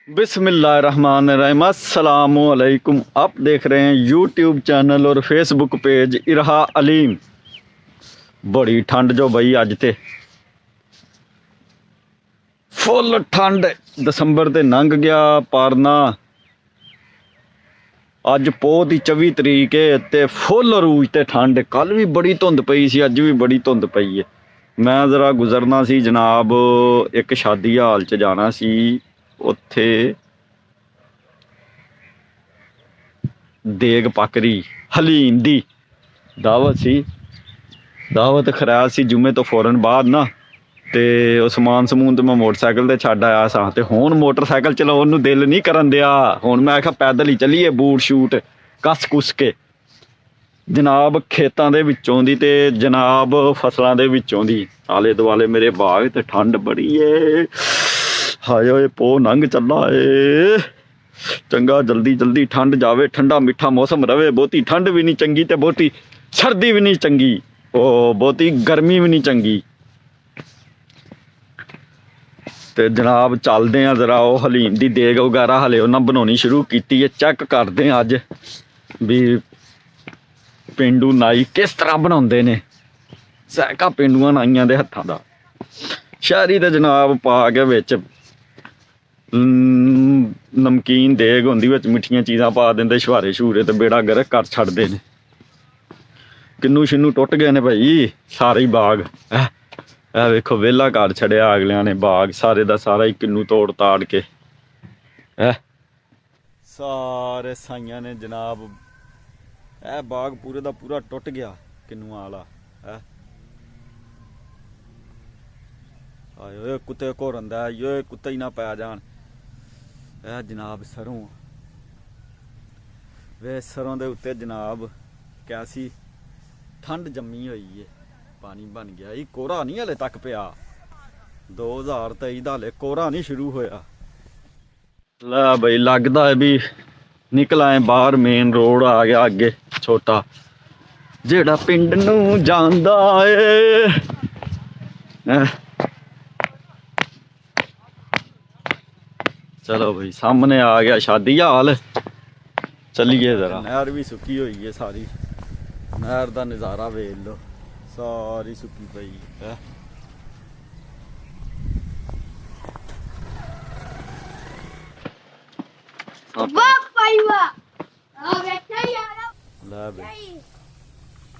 बिस्मिल्लाहिर्रहमानिर्रहीम अस्सलामुअलैकुम। आप देख रहे हैं यूट्यूब चैनल और फेसबुक पेज इरहा अलीम। बड़ी ठंड जो बई अज ते फुल ठंड। दसंबर ते लंघ गया पर ना अज पोह दी 24 तरीक है ते फुल रूज ते ठंड। कल भी बड़ी धुंध पई सी, अज भी बड़ी धुंध पई है। मैं जरा गुजरना सी जनाब, एक शादी हाल च जाना सी। उत्थे देग पक रही हलीम दी दावत सी। दावत खरैल सी जुम्मे तो फौरन बाद ना ते उस समान समून तो मैं मोटरसाइकिल ते छड्ड आया सा ते हुण मोटरसाइकिल चलाउण नूं दिल नहीं करन दिया। हुण मैं आख्या पैदल ही चलीए, बूट शूट कस कुस के जनाब खेतां दे विचों दी ते जनाब फसलां दे विचों दी आले दुआले मेरे बाग ते ठंड बड़ी है। हाय ओए पोह लंघ चला ए। चंगा जल्दी जल्दी ठंड जावे, ठंडा मिठा मौसम रवे। बहुती ठंड भी नहीं चंगी ते बहुती सर्दी भी नहीं चंगी, ओ बहुती गर्मी भी नहीं चंगी। ते जनाब चलते हैं जरा वो हलीम की देग वगैरह हले उन्हें बनानी शुरू की है। चेक करते हैं अज भी पेंडू नाई किस तरह बनाते ने। सैका पेंडुआ नाइया के हत्थों का। शहरी तो जनाब पा के विच नमकीन देग होंदी विच मिठियां चीज़ां पा देंदे, छुहारे छूरे तो बेड़ा गर्क कर छड्डदे ने। किन्नू शिन्नू टुट गए ने भाई सारे ही बाग। ए वेखो वेला कर छड़िया अगलियां ने बाग सारे दा सारा ही किन्नू तोड़ ताड़ के। सारे साइयां ने जनाब ए बाग पूरे दा पूरा टुट गया किन्नुआं वाला। आए कुत्ते घोरन ये कुत्ते ही ना पै जान। ए जनाब सरों वे सरों दे उत्ते जनाब कैसी ठंड जम्मी हुई है। पानी बन गया ही, कोहरा नहीं हले तक पिया। 2023 का हले कोहरा नहीं शुरू होया। लै बई लगता है भी निकल आए बाहर, मेन रोड आ गया अगे छोटा जेड़ा पिंड नूं जांदा है। चलो भाई सामने आ गया शादी हाल। चलिए जरा। नहर भी सुक्की हुई है सारी, नहर का नज़ारा वेख लो, सारी सुक्की पई है।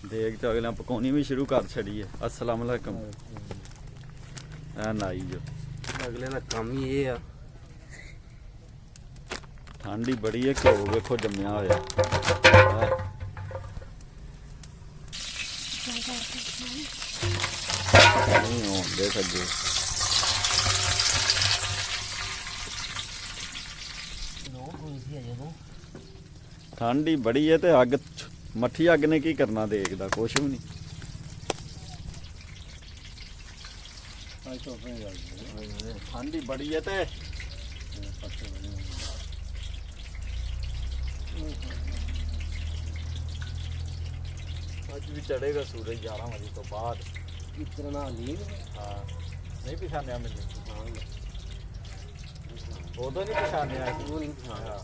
देख तो अगले पकानी भी शुरू कर छड़ी है। अस्सलाम वालेकुम। नाई जो अगले का काम ही ये है। ठंड ही बड़ी है, घ्यो वेखो जम्मिया होया। नहीं होंदे सज्जे ठंड ही बड़ी है। तो अग मट्ठी अग ने की करना, देखदा कुछ भी नहीं। ठंड ही बड़ी है। तो अज भी चढ़ेगा सूरज 11 बजे तो बाद। इतना लीन हाँ नहीं पछानिया मैंने, उदो नहीं पछानिया। वो नहीं पछाणिया।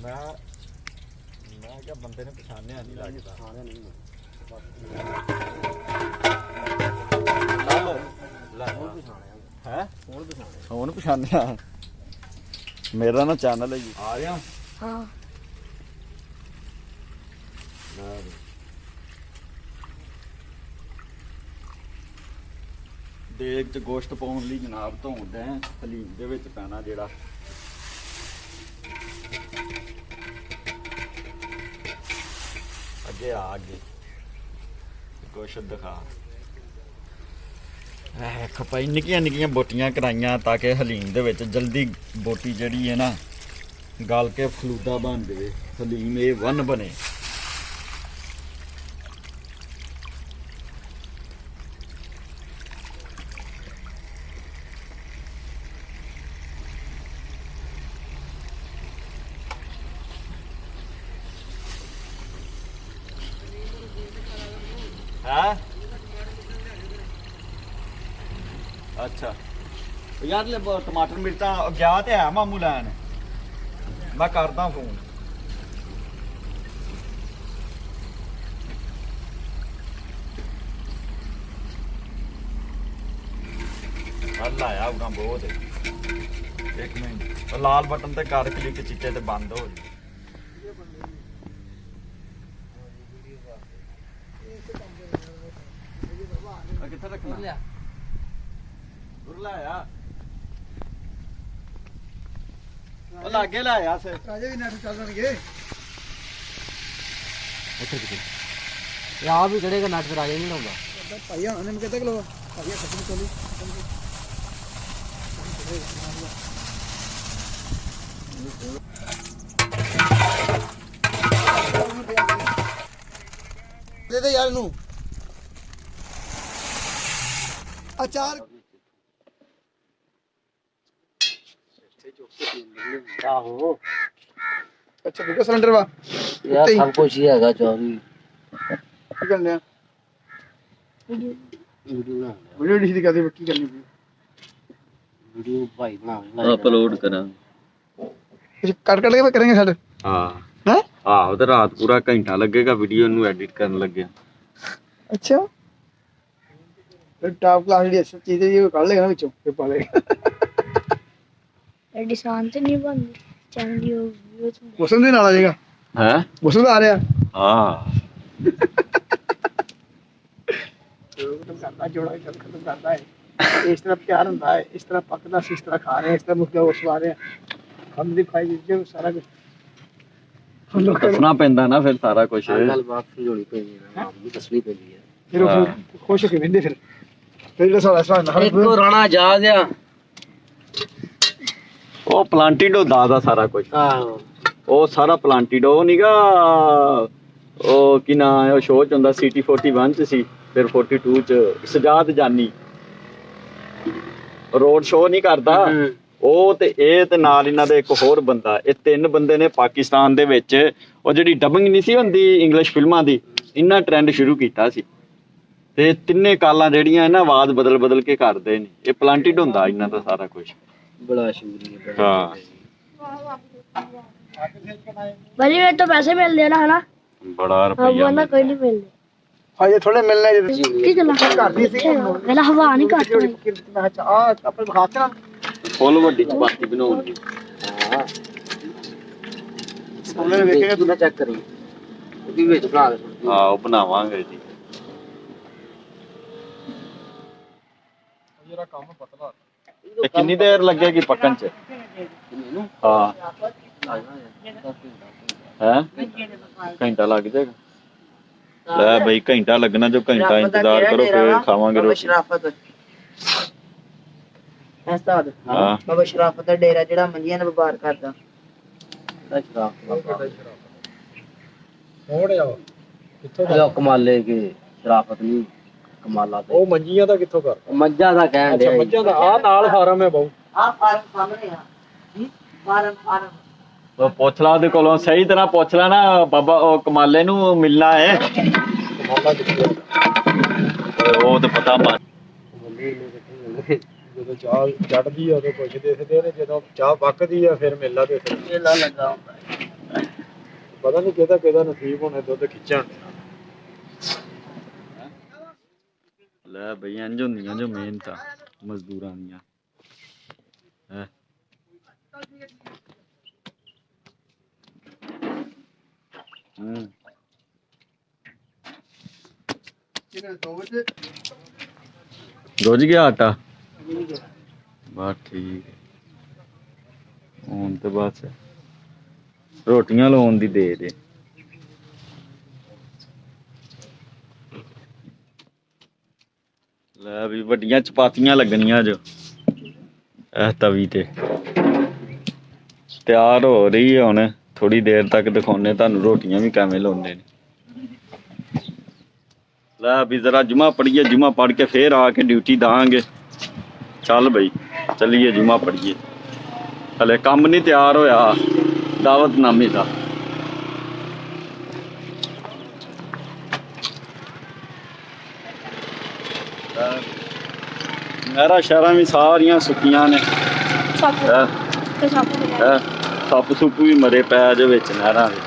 मैं क्या बंदे ने पछानिया नहीं लगता। पछाणिया नहीं है हुण पछानिया। मेरा ना चैनल है जी आ गया। हाँ देग च गोश्त पाउण लई जनाब धोंदे हलीम दे विच पैना जेड़ा अगे आ अगे गोश्त दिखा। खपाई निक्कियां निक्कियां बोटियां कराइयां ताकि हलीम दे विच जल्दी बोटी जिहड़ी है ना गल के फलूदा बन जाए, हलीम ए वन बने। है अच्छा ਯਾਰ ਲੈ ਟਮਾਟਰ ਮਿਰਚਾਂ ਗਿਆ ਤੇ ਹੈ ਮਾਮੂ ਲੈਣ ਮੈਂ ਕਰਦਾ ਫੋਨ ਅੱਲਾ ਆਇਆ ਉਗਾ ਬਹੁਤ ਇੱਕ ਮਿੰਟ ਉਹ ਲਾਲ ਬਟਨ ਤੇ ਕਰ ਕਲਿੱਕ ਚਿੱਟੇ ਤੇ ਬੰਦ ਹੋ ਜੀ ਕਿੱਥੇ ਰੱਖਣਾ ਉਰਲਾ ਆ ਉਹ ਲਾਗੇ ਲਾਇਆ ਸੇ ਰਾਜੇ ਵੀ ਨੈਟ ਚੱਲਣਗੇ ਆ ਵੀ ਚੜੇਗਾ ਨੱਟ ਫਿਰ ਆ ਨਹੀਂ ਲਾਉਂਦਾ ਭਾਈ ਹੁਣ ਨੇ ਕਿਤੇ ਕਿਲੋ ਭਾਈ ਖਤਮ ਚੋਲੀ ਦੇ ਯਾਰ ਨੂੰ ਅਚਾਰ ਆਹੋ ਅੱਛਾ ਬਿਲਕੁਲ ਸਿਲੰਡਰ ਵਾ ਯਾਰ ਸਭ ਕੁਝ ਹੀ ਹੈਗਾ ਚੌਵੀ ਕੀ ਕਰਨੇ ਆ ਵੀਡੀਓ ਵੀਡੀਓ ਡਿਸ਼ ਦੀ ਕਰਦੇ ਕੀ ਕਰਨੀ ਪਈ ਵੀਡੀਓ ਭਾਈ ਬਣਾ ਅਪਲੋਡ ਕਰਾਂ ਕੁਝ ਕੱਟ ਕੱਟ ਕੇ ਕਰਾਂਗੇ ਸਾਡੇ ਹਾਂ ਹੈ ਆਹੋ ਤੇ ਰਾਤ ਪੂਰਾ ਘੰਟਾ ਲੱਗੇਗਾ ਵੀਡੀਓ ਨੂੰ ਐਡਿਟ ਕਰਨ ਲੱਗਿਆ ਅੱਛਾ ਫਿਰ ਟਾਪ ਕਲਾਸ ਜਿਹੜੀ ਅਸਲ ਚੀਜ਼ ਹੈ ਉਹ ਕੱਢ ਲੇਗਾ ਨਾ ਵਿੱਚੋਂ ਫਿਰ ਪਾ ਲੇਗਾ ਐਡੀ ਸ਼ਾਂਤ ਨਹੀਂ ਬਣਦੀ ਚੈਨਲ ਦੀ ਵੀਡੀਓ ਚ ਮੌਸਮ ਦੇ ਨਾਲ ਆ ਜਾਏਗਾ ਹੈ ਮੌਸਮ ਆ ਰਿਹਾ ਹਾਂ ਕਰਦਾ ਜੋੜਾ ਚੱਲ ਖਤਮ ਕਰਦਾ ਹੈ ਇਸ ਤਰ੍ਹਾਂ ਪਿਆਰ ਹੁੰਦਾ ਹੈ ਇਸ ਤਰ੍ਹਾਂ ਪੱਕਦਾ ਸੀ ਇਸ ਤਰ੍ਹਾਂ ਖਾ ਰਹੇ ਇਸ ਤਰ੍ਹਾਂ ਮੁੱਕਾ ਉਸ ਵਾਰੇ ਹਮ ਦੀ ਖਾਈ ਜੇ ਸਾਰਾ ਕੁਝ ਦੱਸਣਾ ਪੈਂਦਾ ਨਾ ਫਿਰ ਸਾਰਾ ਕੁਝ ਗੱਲ ਵਾਪਸੀ ਹੋਣੀ ਪੈਂਦੀ ਹੈ ਨਾ ਵੀ ਦੱਸਣੀ ਪੈਂਦੀ ਹੈ ਫਿਰ ਉਹ ਖੁਸ਼ ਹੋ ਕੇ ਵਿੰਦੇ ਫਿਰ ਜਿਹੜਾ ਸਾਰਾ ਸਵਾਲ ਇੱਕ ਰਾਣਾ ਜਹਾਜ਼ ਆ ਉਹ ਪਲਾਂਟੀਡੋ ਦਾ ਸਾਰਾ ਕੁਝ ਆਹੋ ਉਹ ਸਾਰਾ ਪਲਾਂਟੀਡੋ ਨੀਗਾ ਉਹ ਕੀ ਨਾਂ ਹੈ ਉਹ ਸ਼ੋਅ ਚ ਹੁੰਦਾ ਸਿਟੀ 41 ਚ ਸੀ ਫਿਰ 42 ਚ ਸਜਾਦ ਜਾਨੀ ਰੋਡ ਸ਼ੋਅ ਨਹੀਂ ਕਰਦਾ ਉਹ ਤੇ ਇਹ ਤੇ ਨਾਲ ਇਹਨਾਂ ਦੇ ਇੱਕ ਹੋਰ ਬੰਦਾ ਇਹ ਤਿੰਨ ਬੰਦੇ ਨੇ ਪਾਕਿਸਤਾਨ ਦੇ ਵਿੱਚ ਉਹ ਜਿਹੜੀ ਡਬਿੰਗ ਨਹੀਂ ਸੀ ਹੁੰਦੀ ਇੰਗਲਿਸ਼ ਫਿਲਮਾਂ ਦੀ ਇਹਨਾਂ ਟ੍ਰੈਂਡ ਸ਼ੁਰੂ ਕੀਤਾ ਸੀ ਤੇ ਤਿੰਨੇ ਕਾਲਾਂ ਜਿਹੜੀਆਂ ਇਹਨਾਂ ਆਵਾਜ਼ ਬਦਲ ਕੇ ਕਰਦੇ ਨੇ ਇਹ ਪਲਾਂਟਿਡ ਹੁੰਦਾ ਇਹਨਾਂ ਦਾ ਸਾਰਾ ਕੁਝ ਬੜਾ ਸ਼ੁਕਰੀਆ ਹਾਂ भाजी मेरे तो पैसे मिल रहे ना है ना ਬੜਾ अब ਰੁਪਈਆ वरना कोई नहीं मिल रहे ਹਾਏ ਥੋੜੇ ਮਿਲਣੇ ਜੇ की गल्ला ਕਰਦੀ ਸੀ गला हवा नहीं काट रही ਮੈਂ ਕਿਹਾ ਆ ਆਪਣੇ ਖਾਤੇ ਨਾਲ ਫੁੱਲ ਵੱਡੀ ਚਪਾਤੀ ਬਣਾਉਣ ਦੀ ਹਾਂ ਉਹਨੇ ਵੇਖਿਆ ਤੂੰ ਚੈੱਕ ਕਰੀ ਉਹਦੀ ਵਿੱਚ ਬਣਾ ਦੇ ਹਾਂ ਉਹ ਬਣਾਵਾਂਗੇ ਜੀ ਜਿਹੜਾ ਕੰਮ ਪਤਲਾ ਇਹ ਕਿੰਨੀ ਦੇਰ ਲੱਗੇਗੀ ਪੱਕਣ ਚ ਇਹਨੂੰ ਹਾਂ ਆ ਹੈ ਘੰਟਾ ਲੱਗ ਜਾਏਗਾ ਲੈ ਬਈ ਘੰਟਾ ਲੱਗਣਾ ਜੋ ਘੰਟਾ ਇੰਤਜ਼ਾਰ ਕਰੋ ਫਿਰ ਖਾਵਾਂਗੇ ਰੋਟੀ ਸ਼ਰਾਫਤ ਉਸਤਾਦ ਹਾਂ ਬਾਬਾ ਸ਼ਰਾਫਤ ਦਾ ਡੇਰਾ ਜਿਹੜਾ ਮੰਜੀਆਂ ਨੂੰ ਵਪਾਰ ਕਰਦਾ ਮੋੜ ਜਾ ਕਿੱਥੋਂ ਉਹ ਕਮਾਲੇ ਕੇ ਸ਼ਰਾਫਤ ਨਹੀਂ ਕਮਾਲਾ ਤੇ ਉਹ ਮੰਜੀਆਂ ਦਾ ਕਿੱਥੋਂ ਕਰ ਮੱਝਾਂ ਦਾ ਕਹਿਣ ਅੱਛਾ ਡਿਆ ਮੱਝਾਂ ਦਾ ਆ ਨਾਲ ਫਾਰਮ ਹੈ ਬਹੁ ਆ ਫਾਰਮ ਸਾਹਮਣੇ ਆ ਫਾਰਮ ਉਹ ਪੁੱਛ ਲਾ ਉਹਦੇ ਕੋਲੋਂ ਸਹੀ ਤਰ੍ਹਾਂ ਪੁੱਛ ਲਾ ਨਾ ਬਾਬਾ ਉਹ ਕਮਾਲੇ ਨੂੰ ਮਿਲਣਾ ਹੈ ਮਾਮਾ ਕਿੱਥੇ ਉਹ ਤਾਂ ਪਤਾ ਬਣ ਜਦੋਂ ਚਾਹ ਚੜਦੀ ਆ ਉਦੋਂ ਕੁਝ ਦੇਖਦੇ ਨੇ ਜਦੋਂ ਚਾਹ ਪੱਕਦੀ ਆ ਫਿਰ ਮੇਲਾ ਤੇ ਮੇਲਾ ਲੱਗਾ ਹੁੰਦਾ ਪਤਾ ਨਹੀਂ ਕਿਹਦਾ ਨਸੀਬ ਹੋਣਾ ਦੁੱਧ ਖਿੱਚਣ ਲੈ ਬਈ ਇੰਜ ਹੁੰਦੀਆਂ ਜੋ ਮਿਹਨਤਾਂ ਮਜ਼ਦੂਰਾਂ ਦੀਆਂ ਹੈ ਕਿਹਨੇ 2 ਵਜੇ ਰੁੱਝ ਗਿਆ ਆਟਾ ਬਸ ਠੀਕ ਹੈ ਹੁਣ ਤੇ ਬਸ ਰੋਟੀਆਂ ਲਾਉਣ ਦੀ ਦੇ ਦੇ ਲੈ ਵੀ ਵੱਡੀਆਂ ਚਪਾਤੀਆਂ ਲੱਗਣੀਆਂ ਜੋ ਇਹ ਤਵੀ ਤੇ ਤਿਆਰ ਹੋ ਰਹੀ ਹੈ ਹੁਣ ਥੋੜੀ ਦੇਰ ਤੱਕ ਦਿਖਾਉਣੇ ਤੁਹਾਨੂੰ ਰੋਟੀਆਂ ਵੀ ਕਿਵੇਂ ਲਾਉਂਦੇ ਨੇ ਲੈ ਵੀ ਜ਼ਰਾ ਜੁਮਾ ਪੜੀਏ ਜੁਮਾ ਪੜ ਕੇ ਫੇਰ ਆ ਕੇ ਡਿਊਟੀ ਦਾਂਗੇ ਚੱਲ ਬਈ ਚੱਲੀਏ ਜੁਮਾ ਪੜੀਏ ਹਲੇ ਕੰਮ ਨਹੀਂ ਤਿਆਰ ਹੋਇਆ ਦਾਵਤਨਾਮੇ ਦਾ ਨਹਿਰਾਂ ਸ਼ਹਿਰਾਂ ਵੀ ਸਾਰੀਆਂ ਸੁੱਕੀਆਂ ਨੇ ਸੱਪ ਹੈਂ। ਤੇ ਸੱਪ ਵਗੈਰਾ। ਹੈਂ। ਸੱਪ ਸੁੱਪ ਵੀ ਮਰੇ ਪੈ ਦੇ ਵਿੱਚ ਨਹਿਰਾਂ ਦੇ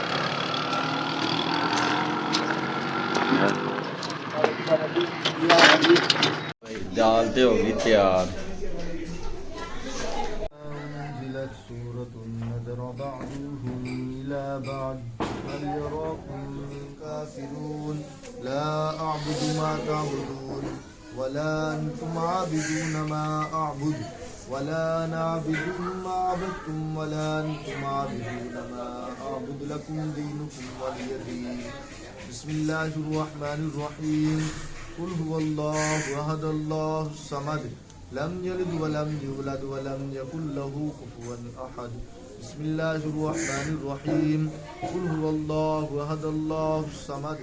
ਦਾਲ ਤੇ ਹੋ ਗਈ ਤਿਆਰ أنزلت سورة نذر بعضهم إلى بعض هل يراكم كافرون لا أعبد ما تعبدون ولا أنتم عابدون ما أعبد ولا أنا عابد ما عبدتم ولا أنتم عابدون ما أعبد لكم دينكم ولي دين بسم الله الرحمن الرحيم قل هو الله أحد الله الصمد لم يلد ولم يولد ولم يكن له كفوا أحد بسم الله الرحمن الرحيم قل هو الله أحد الله الصمد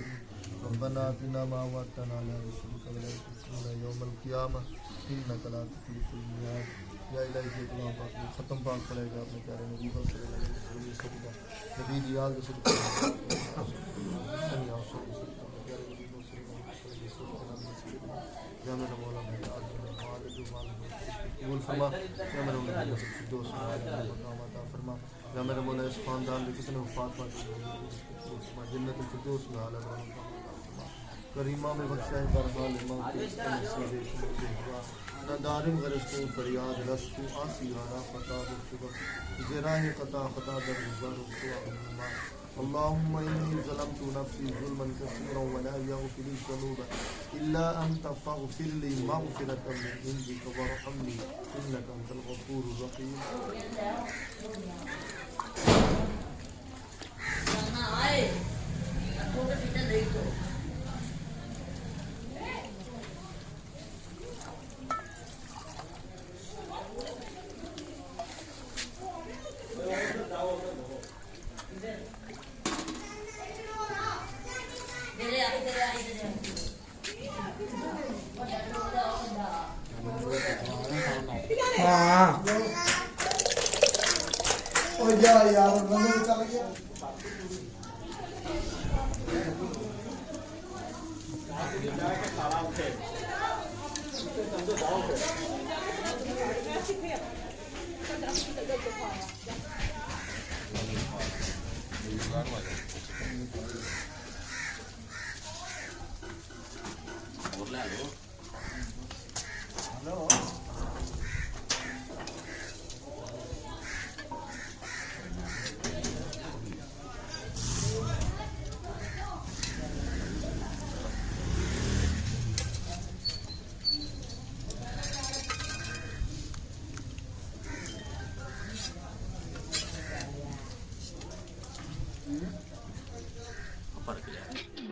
ربنا آتنا ما وعدتنا على رسولك ولا تخزنا يوم القيامة إنك لا تخلف الميعاد या इलाही के कलाम पाक में ख़त्म पाक पड़ेगा अपने प्यारे नबी को सल्लल्लाहु अलैहि वसल्लम नबी दियाल के सिर्फ या मेरा मौला मेरा कबूल फरमा या मेरा मौला दोस्त मकाम अता फरमा या मेरा मौला इस खानदान में किसी ने वफात पाई जन्नत फिरदौस में आला करीमा में बख्शा बरहाल इमाम के नसीब न दारिम गरस्तु फरियाद रस्तु आसियाना फता शुक्र जराह कता खता दर गुजार तो اللهم إني ظلمت نفسي ظلما كثيرا ولا يغفر الذنوب إلا أنت فاغفر لي مغفرة من عندك وارحمني إنك أنت الغفور الرحيم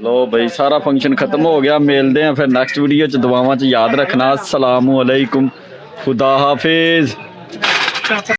ਲੋ ਬਈ ਸਾਰਾ ਫੰਕਸ਼ਨ ਖਤਮ ਹੋ ਗਿਆ ਮਿਲਦੇ ਆ ਫਿਰ ਨੈਕਸਟ ਵੀਡੀਓ ਚ ਦੁਆਵਾਂ ਚ ਯਾਦ ਰੱਖਣਾ ਅਸਲਾਮੁ ਅਲੈਕੁਮ ਖੁਦਾ ਹਾਫਿਜ਼